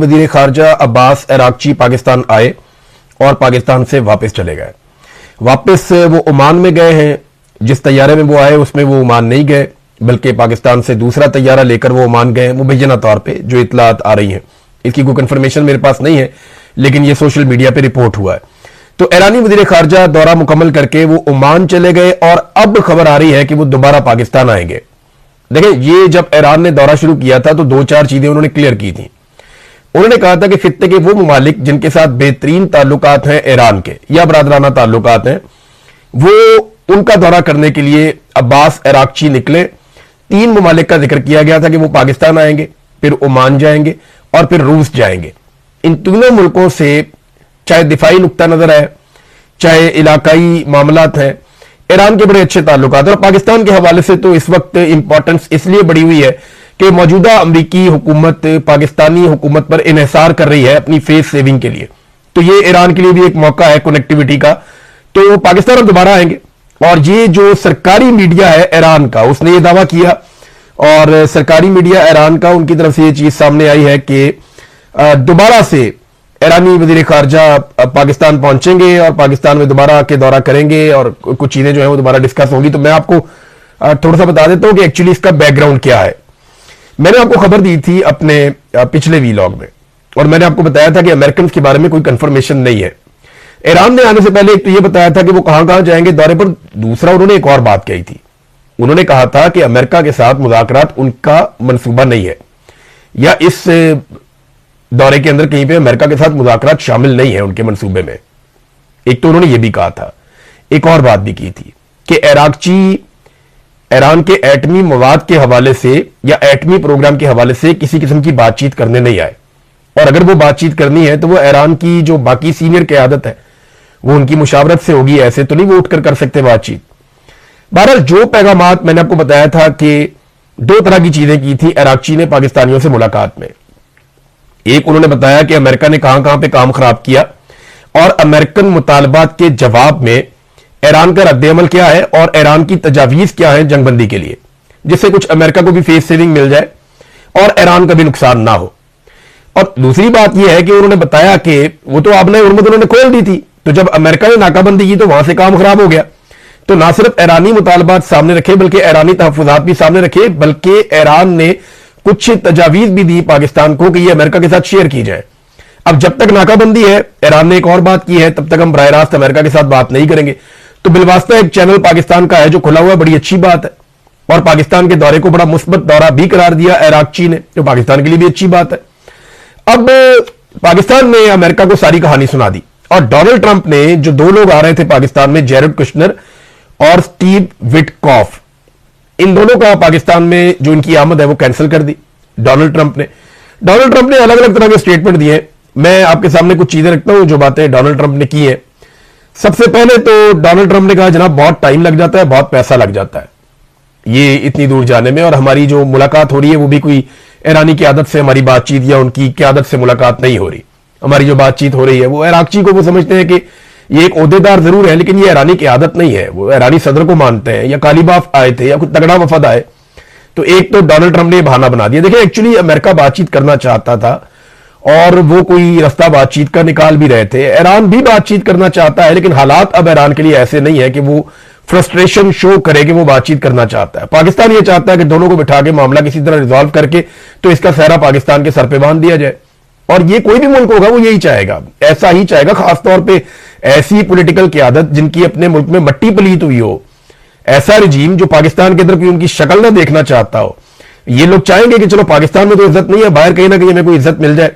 वजीर खारजा अब्बास अरागची पाकिस्तान आए और पाकिस्तान से वापस चले गए। वापस वो ओमान में गए हैं। जिस तैयारे में वो आए उसमें वो ओमान नहीं गए, बल्कि पाकिस्तान से दूसरा तैयारा लेकर वो ओमान गए मुबैना तौर पे, जो इतलात आ रही हैं। इसकी कोई कंफर्मेशन मेरे पास नहीं है, लेकिन ये सोशल मीडिया पे रिपोर्ट हुआ है। तो ईरानी वजीर खारजा दौरा मुकम्मल करके वो ओमान चले गए और अब खबर आ रही है कि वो दोबारा पाकिस्तान आएंगे। देखिए, ये जब ईरान ने दौरा शुरू किया था तो दो चार चीजें उन्होंने क्लियर की थी। उन्होंने कहा था कि खित्ते के वो ममालिक जिनके साथ बेहतरीन ताल्लुकात हैं ईरान के या बरादराना ताल्लुकात हैं, वो उनका दौरा करने के लिए अब्बास अरागची निकले। 3 ममालिक का जिक्र किया गया था कि वो पाकिस्तान आएंगे, फिर ओमान जाएंगे और फिर रूस जाएंगे। इन तीनों मुल्कों से चाहे दिफाई नुक्ता नजर है, चाहे इलाकाई मामलात हैं, ईरान के बड़े अच्छे ताल्लुकात हैं। और पाकिस्तान के हवाले से तो इस वक्त इंपॉर्टेंस इसलिए बढ़ी हुई है कि मौजूदा अमरीकी हुकूमत पाकिस्तानी हुकूमत पर इन्हिसार कर रही है अपनी फेस सेविंग के लिए। तो ये ईरान के लिए भी एक मौका है कनेक्टिविटी का। तो पाकिस्तान अब दोबारा आएंगे। और ये जो सरकारी मीडिया है ईरान का, उसने ये दावा किया, और सरकारी मीडिया ईरान का, उनकी तरफ से ये चीज सामने आई है कि दोबारा से ईरानी वजीर खारजा पाकिस्तान पहुंचेंगे और पाकिस्तान में दोबारा आके दौरा करेंगे और कुछ चीजें जो है वो दोबारा डिस्कस होंगी। तो मैं आपको थोड़ा सा बता देता हूं कि एक्चुअली इसका बैकग्राउंड क्या है। मैंने आपको खबर दी थी अपने पिछले वीलॉग में, और मैंने आपको बताया था कि अमेरिकन के बारे में कोई कंफर्मेशन नहीं है। ईरान ने आने से पहले एक तो यह बताया था कि वो कहां कहां जाएंगे दौरे पर। दूसरा, उन्होंने एक और बात कही थी। उन्होंने कहा था कि अमेरिका के साथ मुज़ाकरात उनका मंसूबा नहीं है, या इस दौरे के अंदर कहीं पे अमेरिका के साथ मुज़ाकरात शामिल नहीं है उनके मंसूबे में। एक तो उन्होंने यह भी कहा था। एक और बात भी की थी कि अरागची ईरान के एटमी मवाद के हवाले से या एटमी प्रोग्राम के हवाले से किसी किस्म की बातचीत करने नहीं आए, और अगर वो बातचीत करनी है तो वो ईरान की जो बाकी सीनियर क़यादत है वो उनकी मुशावरत से होगी। ऐसे तो नहीं वो उठकर कर सकते बातचीत। बहरहाल, जो पैगामात मैंने आपको बताया था कि 2 तरह की चीजें की थी अरागची ने पाकिस्तानियों से मुलाकात में। एक, उन्होंने बताया कि अमेरिका ने कहां कहां पे काम खराब किया और अमेरिकन मुतालबात के जवाब में ईरान का रद्द-ए-अमल क्या है और ईरान की तजावीज क्या है जंगबंदी के लिए, जिससे कुछ अमेरिका को भी फेस सेविंग मिल जाए और ईरान का भी नुकसान ना हो। और दूसरी बात यह है कि उन्होंने बताया कि वो तो आपने उर्मत उन्होंने खोल दी थी, तो जब अमेरिका ने नाकाबंदी की तो वहां से काम खराब हो गया। तो ना सिर्फ ईरानी मुतालबात सामने रखे बल्कि ईरानी तहफुजात भी सामने रखे, बल्कि ईरान ने कुछ तजावीज भी दी पाकिस्तान को कि यह अमेरिका के साथ शेयर की जाए। अब जब तक नाकाबंदी है, ईरान ने एक और बात की है, तब तक हम बराह रास्त अमेरिका के साथ बात नहीं करेंगे। तो बिलवास्ता एक चैनल पाकिस्तान का है जो खुला हुआ, बड़ी अच्छी बात है। और पाकिस्तान के दौरे को बड़ा मुस्बत दौरा भी करार दिया अरागची ने, जो पाकिस्तान के लिए भी अच्छी बात है। अब पाकिस्तान ने अमेरिका को सारी कहानी सुना दी, और डोनाल्ड ट्रंप ने, जो 2 लोग आ रहे थे पाकिस्तान में, जेरेड कुशनर और स्टीव विटकॉफ, इन दोनों का पाकिस्तान में जो इनकी आमद है वो कैंसिल कर दी डोनाल्ड ट्रंप ने अलग अलग तरह के स्टेटमेंट दिए। मैं आपके सामने कुछ चीजें रखता हूं जो बातें डोनाल्ड ट्रंप ने की हैं। सबसे पहले तो डोनाल्ड ट्रंप ने कहा, जनाब बहुत टाइम लग जाता है, बहुत पैसा लग जाता है ये इतनी दूर जाने में, और हमारी जो मुलाकात हो रही है वो भी कोई ईरानी की आदत से हमारी बातचीत या उनकी क़यादत से मुलाकात नहीं हो रही। हमारी जो बातचीत हो रही है वो अरागची को वो समझते हैं कि ये एक ओहदेदार जरूर है, लेकिन ये ईरानी की आदत नहीं है। वो ईरानी सदर को मानते हैं, या कालीबाफ आए थे या कुछ तगड़ा वफद आए। तो एक तो डोनाल्ड ट्रंप ने बहाना बना दिया। देखिए, एक्चुअली अमेरिका बातचीत करना चाहता था और वो कोई रास्ता बातचीत का निकाल भी रहे थे। ईरान भी बातचीत करना चाहता है, लेकिन हालात अब ईरान के लिए ऐसे नहीं है कि वो फ्रस्ट्रेशन शो करे कि वो बातचीत करना चाहता है। पाकिस्तान ये चाहता है कि दोनों को बिठा के मामला किसी तरह रिजॉल्व करके तो इसका सहरा पाकिस्तान के सर पे बांध दिया जाए। और ये कोई भी मुल्क होगा वो यही चाहेगा, ऐसा ही चाहेगा। खासतौर पर ऐसी पॉलिटिकल क़यादत जिनकी अपने मुल्क में मट्टी पलीत हुई हो, ऐसा रिजीम जो पाकिस्तान के अंदर कोई उनकी शक्ल ना देखना चाहता हो। ये लोग चाहेंगे कि चलो पाकिस्तान में तो इज्जत नहीं है, बाहर कहीं ना कहीं हमें कोई इज्जत मिल जाए।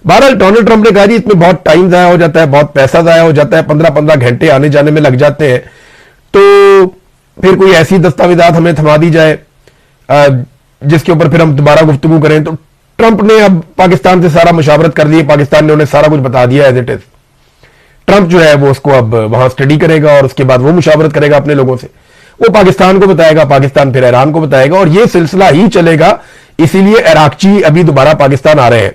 बहरहाल, डोनाल्ड ट्रंप ने कहा, जी इसमें बहुत टाइम जाया हो जाता है, बहुत पैसा जाया हो जाता है, 15-15 घंटे आने जाने में लग जाते हैं। तो फिर कोई ऐसी दस्तावेजात हमें थमा दी जाए जिसके ऊपर फिर हम दोबारा गुफ्तगू करें। तो ट्रंप ने अब पाकिस्तान से सारा मुशावरत कर दी, पाकिस्तान ने उन्हें सारा कुछ बता दिया एज इट इज। ट्रंप जो है वो उसको अब वहां स्टडी करेगा और उसके बाद वो मुशावरत करेगा अपने लोगों से। वो पाकिस्तान को बताएगा, पाकिस्तान फिर ईरान को बताएगा, और ये सिलसिला ही चलेगा। इसीलिए अरागची अभी दोबारा पाकिस्तान आ रहे हैं।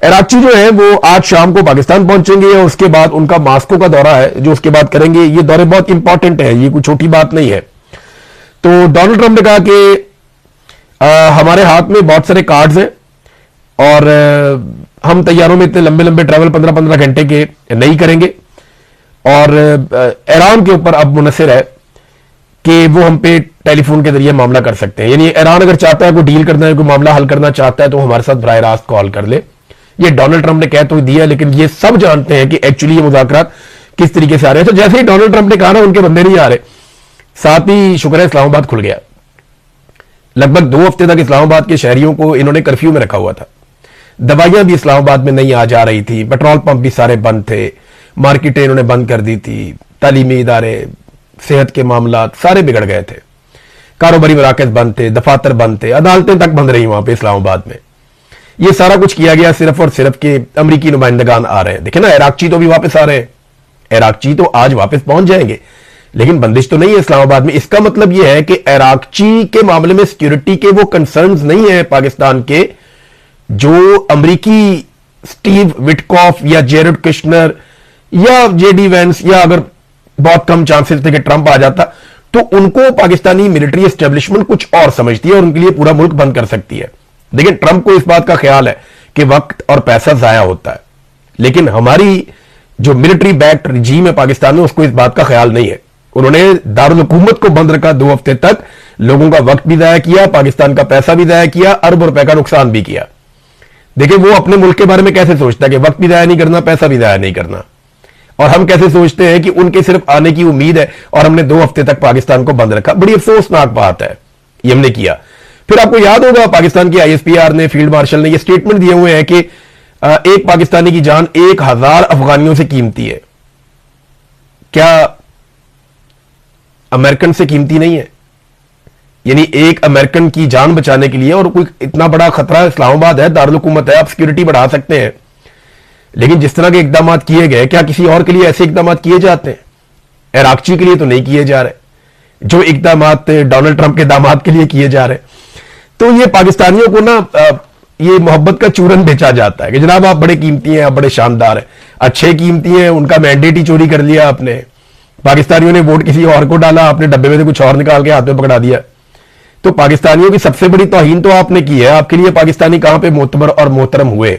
अरागची जो है वो आज शाम को पाकिस्तान पहुंचेंगे और उसके बाद उनका मास्को का दौरा है जो उसके बाद करेंगे। ये दौरे बहुत इंपॉर्टेंट है, ये कोई छोटी बात नहीं है। तो डोनाल्ड ट्रंप ने कहा कि हमारे हाथ में बहुत सारे कार्ड्स हैं और हम तैयारों में इतने लंबे लंबे ट्रैवल 15-15 घंटे के नहीं करेंगे। और ईरान के ऊपर अब मुनसर है कि वो हम पे टेलीफोन के जरिए मामला कर सकते हैं। यानी ईरान अगर चाहता है कोई डील करना है, कोई मामला हल करना चाहता है, तो हमारे साथ बराह रास्त कॉल कर ले। ये डोनाल्ड ट्रंप ने कह तो दिया, लेकिन ये सब जानते हैं कि एक्चुअली ये मुज़ाकरात किस तरीके से आ रहे हैं। तो जैसे ही डोनाल्ड ट्रंप ने कहा ना उनके बंदे नहीं आ रहे, साथ ही शुक्र है इस्लामाबाद खुल गया। लगभग 2 हफ्ते तक इस्लामाबाद के शहरियों को इन्होंने कर्फ्यू में रखा हुआ था। दवाइयां भी इस्लामाबाद में नहीं आ जा रही थी, पेट्रोल पंप भी सारे बंद थे, मार्केटें इन्होंने बंद कर दी थी, तालीमी इदारे, सेहत के मामला सारे बिगड़ गए थे, कारोबारी मराकज बंद थे, दफातर बंद थे, अदालतें तक बंद रही वहां पे इस्लामाबाद में। ये सारा कुछ किया गया सिर्फ और सिर्फ के अमरीकी नुमाइंदगान आ रहे हैं। देखे ना, इराकची तो भी वापस आ रहे हैं, इराकची तो आज वापस पहुंच जाएंगे, लेकिन बंदिश तो नहीं है इस्लामाबाद में। इसका मतलब यह है कि इराकची के मामले में सिक्योरिटी के वो कंसर्न्स नहीं है पाकिस्तान के, जो अमरीकी स्टीव विटकॉफ या जेरेड कुशनर या जेडी वेंस, या अगर बहुत कम चांसेस थे कि ट्रंप आ जाता, तो उनको पाकिस्तानी मिलिट्री एस्टेब्लिशमेंट कुछ और समझती है और उनके लिए पूरा मुल्क बंद कर सकती है। लेकिन ट्रंप को इस बात का ख्याल है कि वक्त और पैसा जाया होता है, लेकिन हमारी जो मिलिट्री बैक्ड रिजीम है पाकिस्तान में, उसको इस बात का ख्याल नहीं है। उन्होंने दारुल हुकूमत को बंद रखा 2 हफ्ते तक, लोगों का वक्त भी जाया किया, पाकिस्तान का पैसा भी जाया किया, अरब रुपए का नुकसान भी किया। देखिए वो अपने मुल्क के बारे में कैसे सोचता है कि वक्त भी जाया नहीं करना, पैसा भी जाया नहीं करना, और हम कैसे सोचते हैं कि उनके सिर्फ आने की उम्मीद है और हमने 2 हफ्ते तक पाकिस्तान को बंद रखा। बड़ी अफसोसनाक बात है, ये हमने किया। फिर आपको याद होगा पाकिस्तान की ISPR ने, फील्ड मार्शल ने ये स्टेटमेंट दिए हुए हैं कि एक पाकिस्तानी की जान 1000 अफगानियों से कीमती है। क्या अमेरिकन से कीमती नहीं है? यानी एक अमेरिकन की जान बचाने के लिए, और कोई इतना बड़ा खतरा इस्लामाबाद है, दारुल हुकूमत है, आप सिक्योरिटी बढ़ा सकते हैं, लेकिन जिस तरह के इकदाम किए गए, क्या किसी और के लिए ऐसे इकदाम किए जाते हैं? इराकची के लिए तो नहीं किए जा रहे जो इकदाम डोनाल्ड ट्रंप के दामाद के लिए किए जा रहे। तो ये पाकिस्तानियों को ना ये मोहब्बत का चूरन बेचा जाता है कि जनाब आप बड़े कीमती हैं, आप बड़े शानदार हैं, अच्छे कीमती हैं, उनका मैंडेट ही चोरी कर लिया आपने। पाकिस्तानियों ने वोट किसी और को डाला, आपने डब्बे में से कुछ और निकाल के हाथ में पकड़ा दिया। तो पाकिस्तानियों की सबसे बड़ी तौहीन तो आपने की है। आपके लिए पाकिस्तानी कहां पे मोतबर और मोहतरम हुए?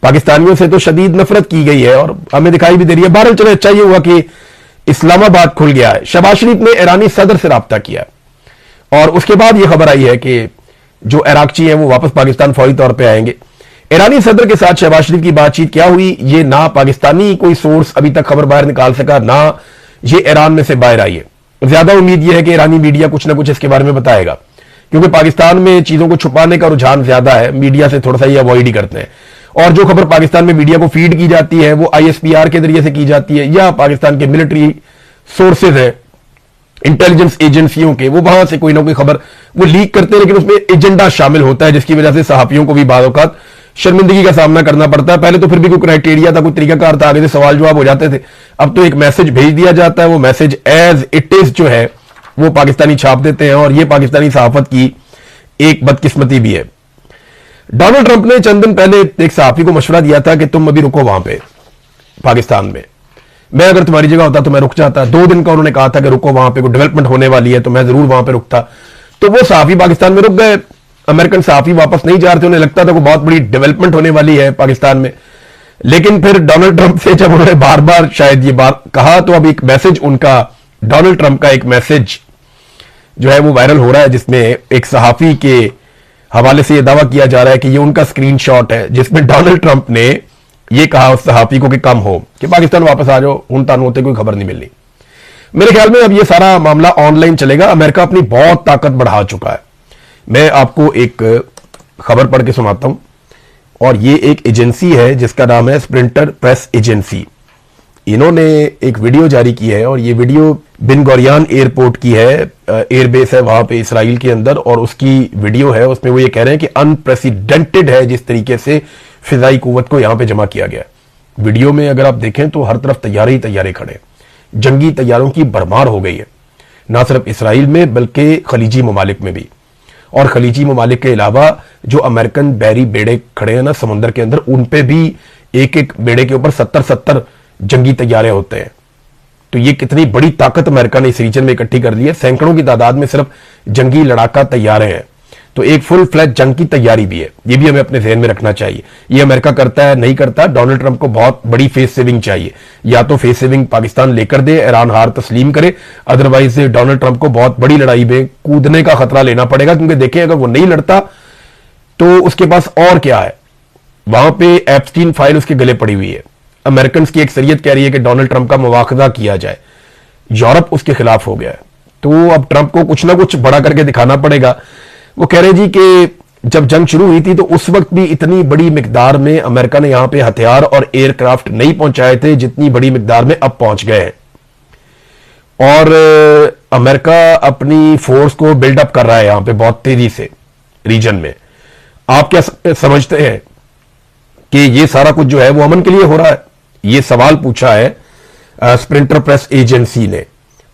पाकिस्तानियों से तो शदीद नफरत की गई है और हमें दिखाई भी दे रही है। बहरहाल चलो अच्छा ये हुआ कि इस्लामाबाद खुल गया है। शहबाज शरीफ ने ईरानी सदर से राब्ता किया और उसके बाद यह खबर आई है कि जो इराकची हैं वो वापस पाकिस्तान फौरी तौर पे आएंगे। ईरानी सदर के साथ शहबाज शरीफ की बातचीत क्या हुई, ये ना पाकिस्तानी कोई सोर्स अभी तक खबर बाहर निकाल सका, ना ये ईरान में से बाहर आई है। ज्यादा उम्मीद यह है कि ईरानी मीडिया कुछ ना कुछ इसके बारे में बताएगा, क्योंकि पाकिस्तान में चीजों को छुपाने का रुझान ज्यादा है, मीडिया से थोड़ा सा ये अवॉइड ही करते हैं। और जो खबर पाकिस्तान में मीडिया को फीड की जाती है वो ISPR के जरिए से की जाती है, या पाकिस्तान के मिलिट्री सोर्सेज है, इंटेलिजेंस एजेंसियों के, वो वहां से कोई ना कोई खबर वो लीक करते हैं, लेकिन उसमें एजेंडा शामिल होता है, जिसकी वजह से सहाफियों को भी बाद औक़ात शर्मिंदगी का सामना करना पड़ता है। पहले तो फिर भी कोई क्राइटेरिया था, कोई तरीकाकार था, आगे से सवाल जवाब हो जाते थे। अब तो एक मैसेज भेज दिया जाता है, वो मैसेज एज इट इज जो है वो पाकिस्तानी छाप देते हैं, और ये पाकिस्तानी सहाफत की एक बदकिस्मती भी है। डोनाल्ड ट्रंप ने चंद दिन पहले एक सहाफी को मशवरा दिया था कि तुम अभी रुको वहां पे पाकिस्तान में, मैं अगर तुम्हारी जगह होता तो मैं रुक जाता। 2 दिन का उन्होंने कहा था कि रुको, वहां पे कोई डेवलपमेंट होने वाली है, तो मैं जरूर वहां पे रुकता। तो वो सहाफी पाकिस्तान में रुक गए। अमेरिकन सहाफी वापस नहीं जा रहे थे, उन्हें लगता था कोई बहुत बड़ी डेवलपमेंट होने वाली है पाकिस्तान में। लेकिन फिर डोनाल्ड ट्रंप से जब उन्होंने बार बार शायद ये बात कहा, तो अब एक मैसेज उनका, डोनाल्ड ट्रंप का एक मैसेज जो है वो वायरल हो रहा है, जिसमें एक सहाफी के हवाले से यह दावा किया जा रहा है कि ये उनका स्क्रीनशॉट है, जिसमें डोनाल्ड ट्रंप ने यह कहा उस सहाफी को कि कम हो, कि पाकिस्तान वापस आ जाओ, उन तान होते कोई खबर नहीं मिलनी। मेरे ख्याल में अब ये सारा मामला ऑनलाइन चलेगा। अमेरिका अपनी बहुत ताकत बढ़ा चुका है। मैं आपको एक खबर पढ़ के सुनाता हूं, और ये एक एजेंसी है जिसका नाम है स्प्रिंटर प्रेस एजेंसी। इन्होंने एक वीडियो जारी की है, और ये वीडियो बिन गोरियान एयरपोर्ट की है, एयरबेस है वहां पे इसराइल के अंदर, और उसकी वीडियो है। उसमें वो ये कह रहे हैं कि अनप्रेसिडेंटेड है जिस तरीके से फिजाई कुव्वत को यहां पे जमा किया गया। वीडियो में अगर आप देखें तो हर तरफ तैयारे ही तैयारे खड़े, जंगी तैयारों की भरमार हो गई है, ना सिर्फ इसराइल में बल्कि खलीजी ममालिक में भी। और खलीजी ममालिक के अलावा जो अमेरिकन बैरी बेड़े खड़े हैं ना समुद्र के अंदर, उन पे भी एक एक बेड़े के ऊपर 70-70 जंगी तैयारे होते हैं। तो ये कितनी बड़ी ताकत अमेरिका ने इस रीजन में इकट्ठी कर ली है। सैकड़ों की तादाद में सिर्फ जंगी लड़ाका तैयारे हैं। तो एक फुल फ्लैज जंग की तैयारी भी है, ये भी हमें अपने ध्यान में रखना चाहिए। ये अमेरिका करता है नहीं करता, डोनाल्ड ट्रंप को बहुत बड़ी फेस सेविंग चाहिए। या तो फेस सेविंग पाकिस्तान लेकर दे, ईरान हार तस्लीम करे, अदरवाइज डोनाल्ड ट्रंप को बहुत बड़ी लड़ाई में कूदने का खतरा लेना पड़ेगा। क्योंकि देखें, अगर वो नहीं लड़ता तो उसके पास और क्या है, वहां पे एप्स्टीन फाइल उसके गले पड़ी हुई है। अमेरिकन की अक्सरियत कह रही है कि डोनाल्ड ट्रंप का मुवाखजा किया जाए, यूरोप उसके खिलाफ हो गया है। तो अब ट्रंप को कुछ ना कुछ बड़ा करके दिखाना पड़ेगा। वो कह रहे जी कि जब जंग शुरू हुई थी तो उस वक्त भी इतनी बड़ी मिकदार में अमेरिका ने यहां पे हथियार और एयरक्राफ्ट नहीं पहुंचाए थे जितनी बड़ी मिकदार में अब पहुंच गए हैं। और अमेरिका अपनी फोर्स को बिल्डअप कर रहा है यहां पे बहुत तेजी से रीजन में। आप क्या समझते हैं कि ये सारा कुछ जो है वो अमन के लिए हो रहा है? ये सवाल पूछा है स्प्रिंटर प्रेस एजेंसी ने,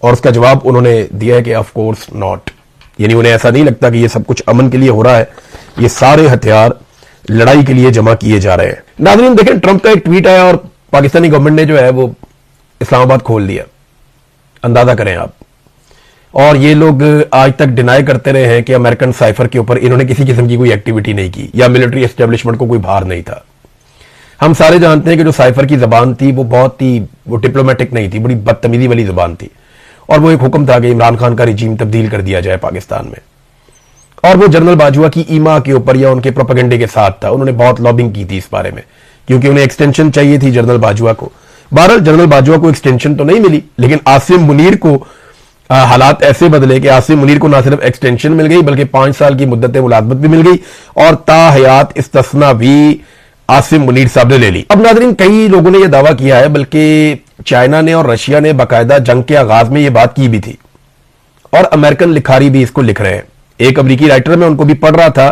और उसका जवाब उन्होंने दिया है कि ऑफ कोर्स नॉट। यानी उन्हें ऐसा नहीं लगता कि ये सब कुछ अमन के लिए हो रहा है, ये सारे हथियार लड़ाई के लिए जमा किए जा रहे हैं। नाज़रीन देखें, ट्रंप का एक ट्वीट आया और पाकिस्तानी गवर्नमेंट ने जो है वो इस्लामाबाद खोल दिया। अंदाजा करें आप। और ये लोग आज तक डिनाई करते रहे हैं कि अमेरिकन साइफर के ऊपर इन्होंने किसी किस्म की कोई एक्टिविटी नहीं की या मिलिट्री एस्टेब्लिशमेंट को कोई भार नहीं था। हम सारे जानते हैं कि जो साइफर की जबान थी वो बहुत ही डिप्लोमेटिक नहीं थी, बड़ी बदतमीजी वाली जबान थी। और वो एक हुक्म था कि इमरान खान का रिजीम तब्दील कर दिया जाए पाकिस्तान में। और वो जनरल बाजवा की ईमा के ऊपर या उनके प्रोपेगेंडे के साथ था। उन्होंने बहुत लॉबिंग की थी इस बारे में, क्योंकि उन्हें एक्सटेंशन चाहिए थी जनरल बाजवा को। बहरहाल जनरल बाजवा को एक्सटेंशन तो नहीं मिली, लेकिन आसिम मुनीर को हालात ऐसे बदले कि आसिम मुनीर को ना सिर्फ एक्सटेंशन मिल गई बल्कि 5 साल की मुद्दत मुलाजमत भी मिल गई और ताहयात इस्तिस्ना भी आसिम मुनीर साहब ने ले ली। अब नाज़रीन, कई लोगों ने यह दावा किया है, बल्कि चाइना ने और रशिया ने बाकायदा जंग के आगाज में यह बात की भी थी और अमेरिकन लिखारी भी इसको लिख रहे हैं। एक अमेरिकी राइटर, मैं उनको भी पढ़ रहा था,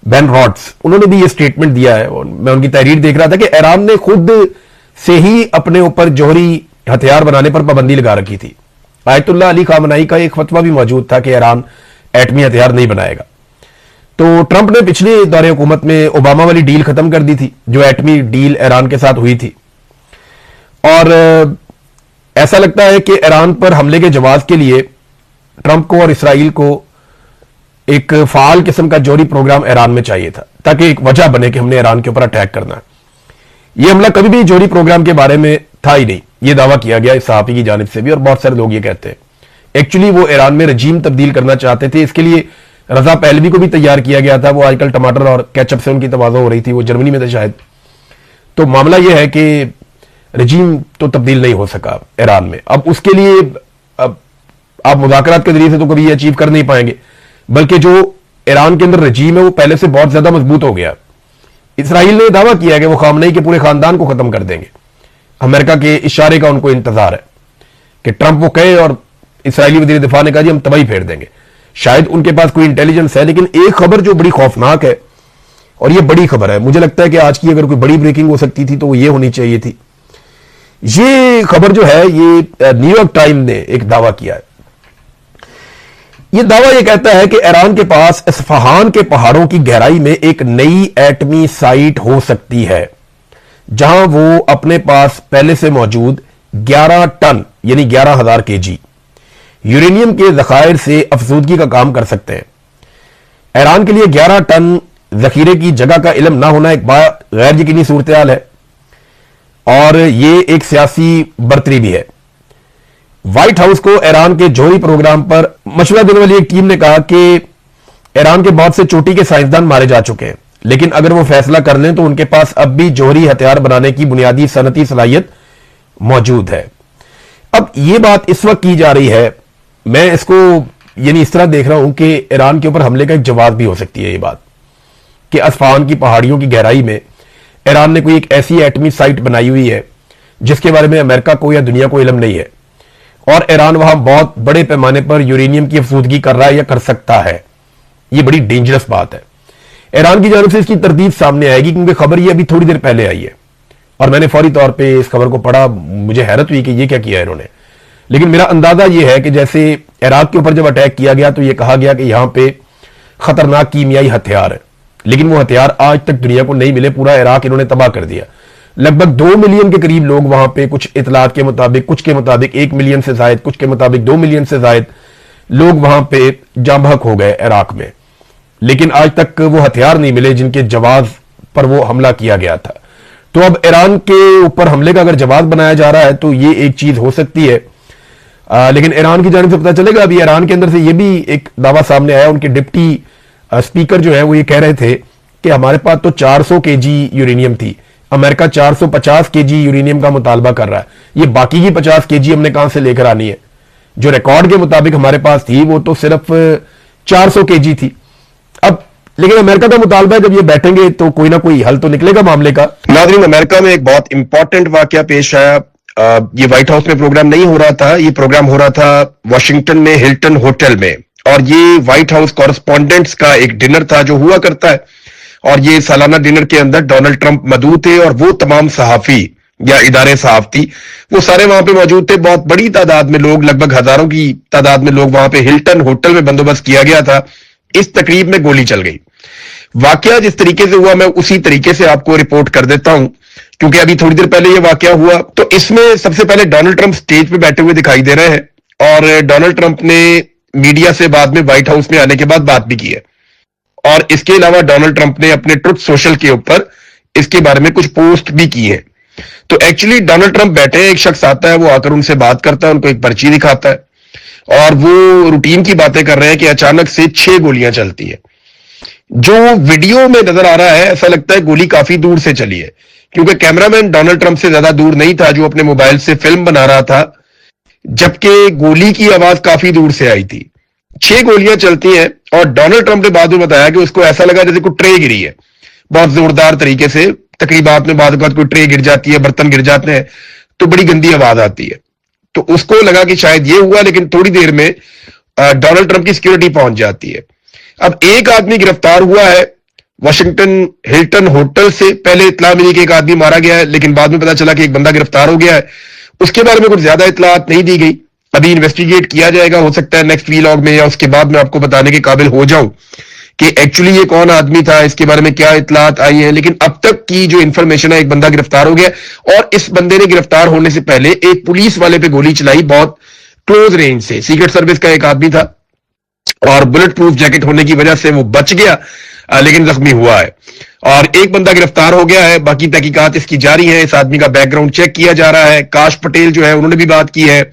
बेन रॉड्स, उन्होंने भी यह स्टेटमेंट दिया है। और मैं उनकी तहरीर देख रहा था कि ईरान ने खुद से ही अपने ऊपर जौहरी हथियार बनाने पर पाबंदी लगा रखी थी। आयतुल्लाह अली खामनाई का एक फतवा भी मौजूद था कि ईरान एटमी हथियार नहीं बनाएगा। तो ट्रंप ने पिछले दौरे हुकूमत में ओबामा वाली डील खत्म कर दी थी, जो एटमी डील ईरान के साथ हुई थी। और ऐसा लगता है कि ईरान पर हमले के जवाब के लिए ट्रंप को और इसराइल को एक फाल किस्म का जौहरी प्रोग्राम ईरान में चाहिए था, ताकि एक वजह बने कि हमने ईरान के ऊपर अटैक करना है। यह हमला कभी भी जौहरी प्रोग्राम के बारे में था ही नहीं, यह दावा किया गया इस सहाफी की जानिब से भी, और बहुत सारे लोग ये कहते हैं। एक्चुअली वो ईरान में रजीम तब्दील करना चाहते थे। इसके लिए रजा पहलवी को भी तैयार किया गया था। वो आजकल टमाटर और केचप से उनकी तवाज़ो हो रही थी, वो जर्मनी में थे शायद। तो मामला यह है कि रजीम तो तब्दील नहीं हो सका ईरान में। अब उसके लिए अब आप मुज़ाकरात के जरिए से तो कभी अचीव कर नहीं पाएंगे, बल्कि जो ईरान के अंदर रजीम है वो पहले से बहुत ज्यादा मजबूत हो गया। इसराइल ने दावा किया कि वो खामनेई के पूरे खानदान को खत्म कर देंगे। अमेरिका के इशारे का उनको इंतजार है कि ट्रंप वो कहे, और इसराइली वज़ीर दिफा ने कहा जी हम तबाही फेर देंगे। शायद उनके पास कोई इंटेलिजेंस है, लेकिन एक खबर जो बड़ी खौफनाक है, और ये बड़ी खबर है, मुझे लगता है कि आज की अगर कोई बड़ी ब्रेकिंग हो सकती थी तो वो ये होनी चाहिए थी। ये खबर जो है, ये न्यूयॉर्क टाइम ने एक दावा किया है। ये दावा ये कहता है कि ईरान के पास इस्फहान के पहाड़ों की गहराई में एक नई एटमी साइट हो सकती है, जहां वो अपने पास पहले से मौजूद 11 टन यानी 11,000 केजी यूरेनियम के जखायर से अफजूदगी का काम कर सकते हैं। ईरान के लिए 11 टन जखीरे की जगह का इल्म ना होना एक गैर यकीनी सूरत हाल है, और ये एक सियासी बर्तरी भी है। व्हाइट हाउस को ईरान के जौहरी प्रोग्राम पर मशवरा देने वाली एक टीम ने कहा कि ईरान के बहुत से चोटी के साइंसदान मारे जा चुके हैं, लेकिन अगर वो फैसला कर लें तो उनके पास अब भी जौहरी हथियार बनाने की बुनियादी सनती सलाहियत मौजूद है। अब ये बात इस वक्त की जा रही है, मैं इसको यानी इस तरह देख रहा हूं कि ईरान के ऊपर हमले का एक जवाब भी हो सकती है ये बात, कि इस्फहान की पहाड़ियों की गहराई में ईरान ने कोई एक ऐसी एटमी साइट बनाई हुई है जिसके बारे में अमेरिका को या दुनिया को इल्म नहीं है, और ईरान वहां बहुत बड़े पैमाने पर यूरेनियम की अफसूदगी कर रहा है या कर सकता है। यह बड़ी डेंजरस बात है। ईरान की जानब से इसकी तरतीब सामने आएगी, क्योंकि खबर यह अभी थोड़ी देर पहले आई है और मैंने फौरी तौर पर इस खबर को पढ़ा। मुझे हैरत हुई कि यह क्या किया इन्होंने, लेकिन मेरा अंदाजा यह है कि जैसे इराक के ऊपर जब अटैक किया गया तो यह कहा गया कि यहां पर खतरनाक कीमियाई हथियार है, लेकिन वो हथियार आज तक दुनिया को नहीं मिले। पूरा इराक इन्होंने तबाह कर दिया। लगभग 2 मिलियन के करीब लोग वहां पे, कुछ इतलात के मुताबिक, कुछ के मुताबिक 1 मिलियन से जायद, कुछ के मुताबिक 2 मिलियन से जायद लोग वहां पे जाम बहक हो गए इराक में। लेकिन आज तक वो हथियार नहीं मिले जिनके जवाब पर वो हमला किया गया था। तो अब ईरान के ऊपर हमले का अगर जवाब बनाया जा रहा है तो ये एक चीज हो सकती है। लेकिन ईरान की जानिब से पता चलेगा। अभी ईरान के अंदर से ये भी एक दावा सामने आया, उनके डिप्टी स्पीकर जो है वो ये कह रहे थे कि हमारे पास तो 400 केजी यूरेनियम थी, अमेरिका 450 केजी यूरेनियम का मुतालबा कर रहा है, ये बाकी की 50 केजी हमने कहां से लेकर आनी है? जो रिकॉर्ड के मुताबिक हमारे पास थी वो तो सिर्फ 400 केजी थी। अब लेकिन अमेरिका का मुतालबा है, जब ये बैठेंगे तो कोई ना कोई हल तो निकलेगा मामले का। नाज़रीन, अमेरिका में एक बहुत इंपॉर्टेंट वाकया पेश आया। ये व्हाइट हाउस में प्रोग्राम नहीं हो रहा था, ये प्रोग्राम हो रहा था वॉशिंगटन में हिल्टन होटल में, और ये व्हाइट हाउस कॉरेस्पॉन्डेंट्स का एक डिनर था जो हुआ करता है। और ये सालाना डिनर के अंदर डोनाल्ड ट्रंप मौजूद थे और वो तमाम सहाफी या इदारे सहाफती वो सारे वहां पे मौजूद थे। बहुत बड़ी तादाद में लोग, लगभग हजारों की तादाद में लोग वहां पे हिल्टन होटल में बंदोबस्त किया गया था। इस तकरीब में गोली चल गई। वाकया जिस तरीके से हुआ मैं उसी तरीके से आपको रिपोर्ट कर देता हूं, क्योंकि अभी थोड़ी देर पहले ये वाकया हुआ। तो इसमें सबसे पहले डोनाल्ड ट्रंप स्टेज पे बैठे हुए दिखाई दे रहे हैं, और डोनाल्ड ट्रंप ने मीडिया से बाद में व्हाइट हाउस में आने के बाद बात भी की है। और इसके अलावा डोनाल्ड ट्रंप ने अपने ट्रुथ सोशल के ऊपर इसके बारे में कुछ पोस्ट भी की है। तो एक्चुअली डोनाल्ड ट्रंप बैठे हैं, एक शख्स आता है, वो आकर उनसे बात करता है, उनको एक पर्ची दिखाता है, और वो रूटीन की बातें कर रहे हैं कि अचानक से 6 गोलियां चलती है। जो वीडियो में नजर आ रहा है ऐसा लगता है गोली काफी दूर से चली है, क्योंकि कैमरामैन डोनाल्ड ट्रंप से ज्यादा दूर नहीं था जो अपने मोबाइल से फिल्म बना रहा था, जबकि गोली की आवाज काफी दूर से आई थी। 6 गोलियां चलती हैं, और डोनाल्ड ट्रंप ने बाद में बताया कि उसको ऐसा लगा जैसे कोई ट्रे गिरी है, बहुत जोरदार तरीके से। तकरीबात में बाद कोई ट्रे गिर जाती है, बर्तन गिर जाते हैं तो बड़ी गंदी आवाज आती है। तो उसको लगा कि शायद ये हुआ, लेकिन थोड़ी देर में डोनाल्ड ट्रंप की सिक्योरिटी पहुंच जाती है। अब एक आदमी गिरफ्तार हुआ है वॉशिंगटन हिल्टन होटल से। पहले इतला मिली कि एक आदमी मारा गया है, लेकिन बाद में पता चला कि एक बंदा गिरफ्तार हो गया है। उसके बारे में कुछ ज्यादा इतलात नहीं दी गई, अभी इन्वेस्टिगेट किया जाएगा। हो सकता है नेक्स्ट वीलॉग में या उसके बाद मैं आपको बताने के काबिल हो जाऊं कि एक्चुअली ये कौन आदमी था, इसके बारे में क्या इतलात आई है। लेकिन अब तक की जो इंफॉर्मेशन है, एक बंदा गिरफ्तार हो गया, और इस बंदे ने गिरफ्तार होने से पहले एक पुलिस वाले पे गोली चलाई, बहुत क्लोज रेंज से। सीक्रेट सर्विस का एक आदमी था, और बुलेट प्रूफ जैकेट होने की वजह से वो बच गया, लेकिन जख्मी हुआ है। और एक बंदा गिरफ्तार हो गया है, बाकी तहकीकात इसकी जारी है। इस आदमी का बैकग्राउंड चेक किया जा रहा है। काश पटेल जो है उन्होंने भी बात की है,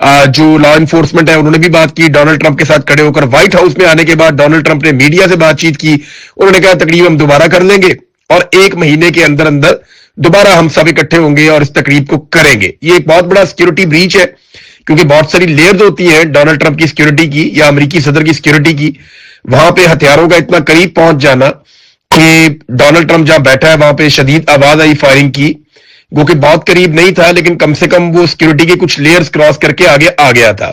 जो लॉ एनफोर्समेंट है उन्होंने भी बात की डोनाल्ड ट्रंप के साथ खड़े होकर। व्हाइट हाउस में आने के बाद डोनाल्ड ट्रंप ने मीडिया से बातचीत की, उन्होंने कहा तकरीब हम दोबारा कर लेंगे, और 1 महीने के अंदर अंदर दोबारा हम सब इकट्ठे होंगे और इस तकरीब को करेंगे। ये एक बहुत बड़ा सिक्योरिटी ब्रीच है, क्योंकि बहुत सारी लेयर्स होती हैं डोनाल्ड ट्रंप की सिक्योरिटी की या अमेरिकी सदर की सिक्योरिटी की। वहां पे हथियारों का इतना करीब पहुंच जाना कि डोनाल्ड ट्रंप जहां बैठा है वहां पे शदीद आवाज आई फायरिंग की, वो कि बहुत करीब नहीं था, लेकिन कम से कम वो सिक्योरिटी के कुछ लेयर्स क्रॉस करके आगे आ गया था।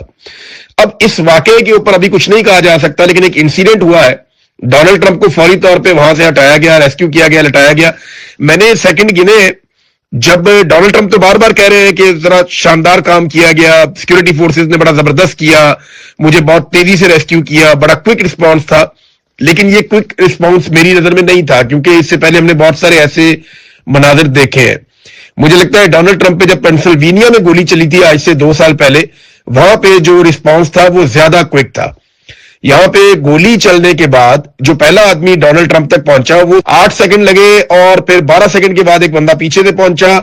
अब इस वाकये के ऊपर अभी कुछ नहीं कहा जा सकता, लेकिन एक इंसिडेंट हुआ है। डोनाल्ड ट्रंप को फौरी तौर पे वहां से हटाया गया, रेस्क्यू किया गया, लटाया गया। मैंने सेकंड गिने जब डोनाल्ड ट्रंप तो बार बार कह रहे हैं कि जरा शानदार काम किया गया, सिक्योरिटी फोर्सेस ने बड़ा जबरदस्त किया, मुझे बहुत तेजी से रेस्क्यू किया, बड़ा क्विक रिस्पॉन्स था। लेकिन ये क्विक रिस्पॉन्स मेरी नजर में नहीं था, क्योंकि इससे पहले हमने बहुत सारे ऐसे मनाजिर देखे हैं। मुझे लगता है डोनाल्ड ट्रंप पे जब पेंसिल्वेनिया में गोली चली थी आज से 2 साल पहले, वहां पे जो रिस्पॉन्स था वो ज्यादा क्विक था। यहां पे गोली चलने के बाद जो पहला आदमी डोनाल्ड ट्रंप तक पहुंचा वो 8 सेकंड लगे, और फिर 12 सेकंड के बाद एक बंदा पीछे से पहुंचा,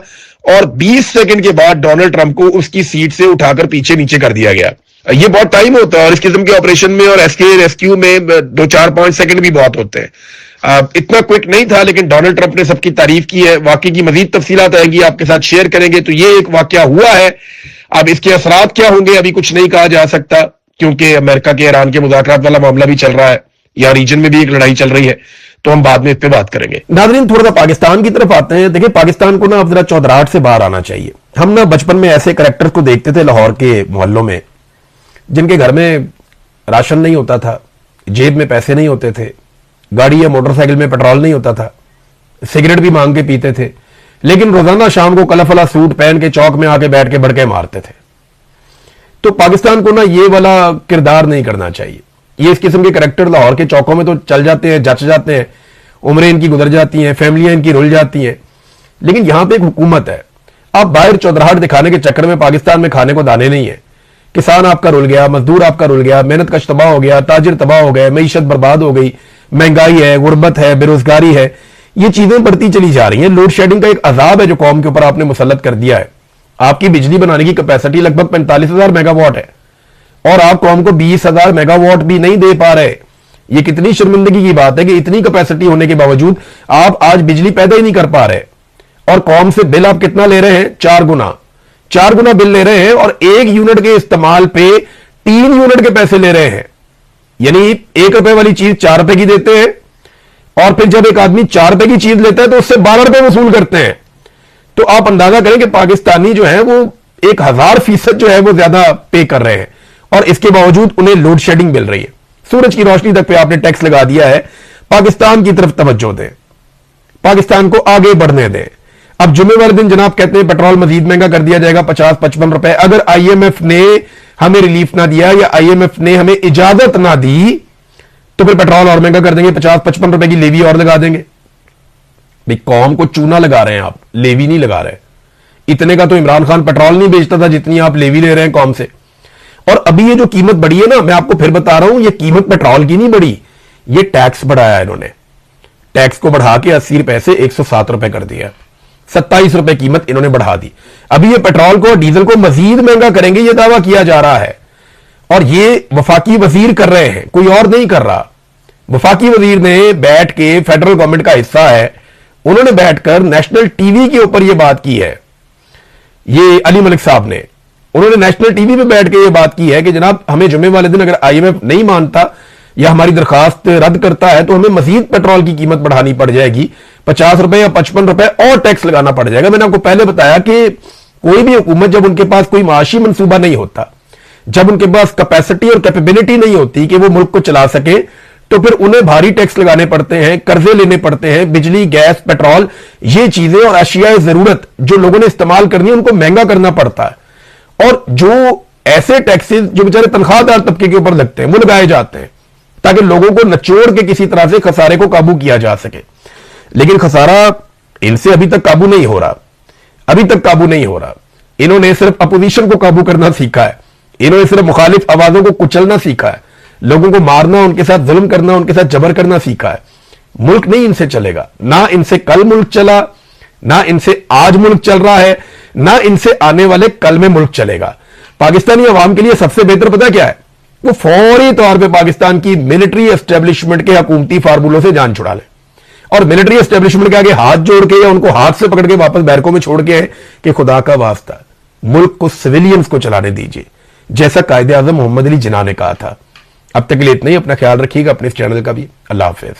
और 20 सेकंड के बाद डोनाल्ड ट्रंप को उसकी सीट से उठाकर पीछे नीचे कर दिया गया। ये बहुत टाइम होता है, और इस किस्म के ऑपरेशन में और रेस्क्यू में 2-4-5 सेकंड भी बहुत होते हैं। इतना क्विक नहीं था, लेकिन डोनाल्ड ट्रंप ने सबकी तारीफ की है। वाकई की मजीद तफसीलात आएंगी, आपके साथ शेयर करेंगे। तो ये एक वाकया हुआ है, अब इसके असरात क्या होंगे अभी कुछ नहीं कहा जा सकता, क्योंकि अमेरिका के ईरान के मुज़ाकरात वाला मामला भी चल रहा है, या रीजन में भी एक लड़ाई चल रही है, तो हम बाद में इस पे बात करेंगे। नाज़रीन, थोड़ा सा पाकिस्तान की तरफ आते हैं। देखिए, पाकिस्तान को ना अब जरा चौधराहट से बाहर आना चाहिए। हम ना बचपन में ऐसे कैरेक्टर्स को देखते थे लाहौर के मोहल्लों में, जिनके घर में राशन नहीं होता था, जेब में पैसे नहीं होते थे, गाड़ी या मोटरसाइकिल में पेट्रोल नहीं होता था, सिगरेट भी मांग के पीते थे, लेकिन रोजाना शाम को कलफला सूट पहन के चौक में आके बैठ के बड़के मारते थे। तो पाकिस्तान को ना ये वाला किरदार नहीं करना चाहिए। ये इस किस्म के कैरेक्टर लाहौर के चौकों में तो चल जाते हैं, जच जाते हैं, उम्रें इनकी गुजर जाती हैं, फैमिलियां इनकी रुल जाती हैं, लेकिन यहां पे एक हुकूमत है। आप बाहर चौधराहट दिखाने के चक्कर में पाकिस्तान में खाने को दाने नहीं है। किसान आपका रुल गया, मजदूर आपका रुल गया, मेहनत कश तबाह हो गया, ताजिर तबाह हो गए, मईशत बर्बाद हो गई, महंगाई है, गुर्बत है, बेरोजगारी है, ये चीजें बढ़ती चली जा रही हैं। लोड शेडिंग का एक अजाब है जो कौम के ऊपर आपने मुसल्लत कर दिया है। आपकी बिजली बनाने की कैपेसिटी लगभग 45,000 मेगावाट है और आप कौम को 20,000 मेगावाट भी नहीं दे पा रहे। ये कितनी शर्मिंदगी की बात है कि इतनी कैपेसिटी होने के बावजूद आप आज बिजली पैदा ही नहीं कर पा रहे और कौम से बिल आप कितना ले रहे हैं? 4 गुना बिल ले रहे हैं और 1 यूनिट के इस्तेमाल पे 3 यूनिट के पैसे ले रहे हैं। यानी 1 रुपए वाली चीज 4 रुपए की देते हैं और फिर जब एक आदमी 4 रुपए की चीज लेता है तो उससे 12 रुपए वसूल करते हैं। तो आप अंदाजा करें कि पाकिस्तानी जो है वो 1000% जो है वो ज्यादा पे कर रहे हैं और इसके बावजूद उन्हें लोड शेडिंग मिल रही है। सूरज की रोशनी तक पे आपने टैक्स लगा दिया है। पाकिस्तान की तरफ तवज्जो दें, पाकिस्तान को आगे बढ़ने दें। अब जुमे वाले दिन जनाब कहते हैं पेट्रोल मजीद महंगा कर दिया जाएगा 50-55 रुपए। अगर आईएमएफ ने हमें रिलीफ ना दिया या आईएमएफ ने हमें इजाजत ना दी तो फिर पेट्रोल और महंगा कर देंगे, 50-55 रुपए की लेवी और लगा देंगे। भाई कौम को चूना लगा रहे हैं आप, लेवी नहीं लगा रहे। इतने का तो इमरान खान पेट्रोल नहीं बेचता था जितनी आप लेवी ले रहे हैं कौम से। और अभी ये जो कीमत बढ़ी है ना, मैं आपको फिर बता रहा हूं, ये कीमत पेट्रोल की नहीं बढ़ी, ये टैक्स बढ़ाया इन्होंने। टैक्स को बढ़ा के 80 रुपए से 107 रुपए कर दिया, 27 रुपए कीमत इन्होंने बढ़ा दी। अभी ये पेट्रोल को और डीजल को मजीद महंगा करेंगे, ये दावा किया जा रहा है और ये वफाकी वजीर कर रहे हैं, कोई और नहीं कर रहा। वफाकी वजीर ने बैठ के, फेडरल गवर्नमेंट का हिस्सा है, उन्होंने बैठकर नेशनल टीवी के ऊपर यह बात की है। ये अली मलिक साहब ने, उन्होंने नेशनल टीवी पे बैठ के ये बात की है कि जनाब हमें जुमे वाले दिन अगर आईएमएफ नहीं मानता या हमारी दरखास्त रद्द करता है तो हमें मजीद पेट्रोल की कीमत बढ़ानी पड़ जाएगी, 50 रुपए या 55 रुपए और टैक्स लगाना पड़ जाएगा। मैंने आपको पहले बताया कि कोई भी हुकूमत जब उनके पास कोई माशी मंसूबा नहीं होता, जब उनके पास कैपेसिटी और कैपेबिलिटी नहीं होती कि वो मुल्क को चला सके, तो फिर उन्हें भारी टैक्स लगाने पड़ते हैं, कर्जे लेने पड़ते हैं। बिजली, गैस, पेट्रोल, ये चीजें और अशियाए जरूरत जो लोगों ने इस्तेमाल करनी है उनको महंगा करना पड़ता है। और जो ऐसे टैक्सेस जो बेचारे तनख्वाहदार तबके के ऊपर लगते हैं वो लगाए जाते हैं ताकि लोगों को नचोड़ के किसी तरह से खसारे को काबू किया जा सके। लेकिन खसारा इनसे अभी तक काबू नहीं हो रहा, अभी तक काबू नहीं हो रहा। इन्होंने सिर्फ अपोजिशन को काबू करना सीखा है, इन्होंने सिर्फ मुखालिफ आवाजों को कुचलना सीखा है, लोगों को मारना, उनके साथ जुल्म करना, उनके साथ जबर करना सीखा है। मुल्क नहीं इनसे चलेगा, ना इनसे कल मुल्क चला, ना इनसे आज मुल्क चल रहा है, ना इनसे आने वाले कल में मुल्क चलेगा। पाकिस्तानी अवाम के लिए सबसे बेहतर पता क्या है? वो फौरी तौर पे पाकिस्तान की मिलिट्री एस्टेब्लिशमेंट के हुकूमती फार्मूलों से जान छुड़ा ले और मिलिट्री एस्टेब्लिशमेंट के आगे हाथ जोड़ के या उनको हाथ से पकड़ के वापस बैरकों में छोड़ के कि खुदा का वास्ता मुल्क को सिविलियंस को चलाने दीजिए, जैसा कायदे आजम मोहम्मद अली जिन्ना ने कहा था। अब तक के लिए इतना ही। अपना ख्याल रखिएगा, अपने इस चैनल का भी। अल्लाह हाफिज।